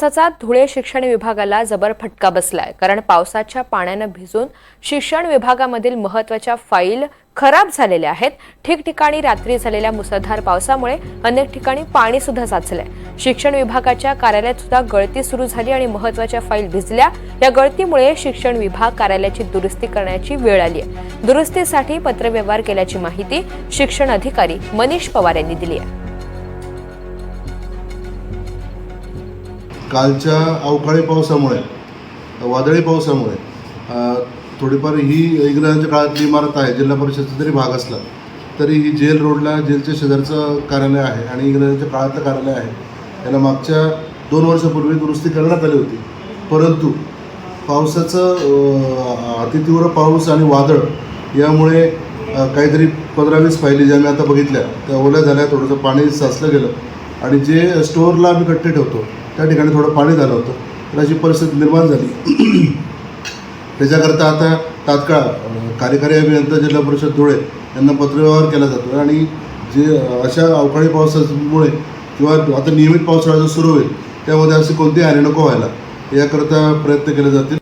पावसाचा धुळे शिक्षण विभागाला जबर फटका बसलाय। कारण पावसाच्या पाण्याने भिजून शिक्षण विभागामधील महत्त्वाच्या फाईल खराब झालेल्या आहेत। ठिकठिकाणी रात्री झालेल्या मुसळधार पावसामुळे अनेक ठिकाणी पाणी सुद्धा साचलंय। शिक्षण विभागाच्या कार्यालयात सुद्धा गळती सुरू झाली आणि महत्त्वाच्या फाईल भिजल्या। या गळतीमुळे शिक्षण विभाग कार्यालयाची दुरुस्ती करण्याची वेळ आली आहे। दुरुस्तीसाठी पत्रव्यवहार केल्याची माहिती शिक्षण अधिकारी मनीष पवार यांनी दिली आहे। कालच्या अवकाळी पावसामुळे वादळी पावसामुळे थोडीफार ही इंग्रजांच्या काळातली इमारत आहे। जिल्हा परिषदेचा जरी भाग असला तरी ही जेल रोडला जेलच्या शेजारचं कार्यालय आहे आणि इंग्रजांच्या काळातलं कार्यालय आहे। याला मागच्या 2 वर्षापूर्वी दुरुस्ती करण्यात आली होती, परंतु पावसाचं अतितीव्र पाऊस आणि वादळ यामुळे काहीतरी 15-20 फायली ज्या मी आता बघितल्या त्या ओल्या झाल्या, थोडंसं पाणी साचलं गेलं आणि जे स्टोअरला आम्ही कट्टे ठेवतो त्या ठिकाणी थोडं पाणी झालं होतं, तर अशी परिस्थिती निर्माण झाली। त्याच्याकरता आता तात्काळ कार्यकारी अभियंता जिल्हा परिषद धुळे यांना पत्रव्यवहार केला जातो आणि जे अशा अवकाळी पावसामुळे किंवा आता नियमित पावसाळा जो सुरू होईल त्यामध्ये अशी कोणतीही हानी नको व्हायला याकरता प्रयत्न केले जातील।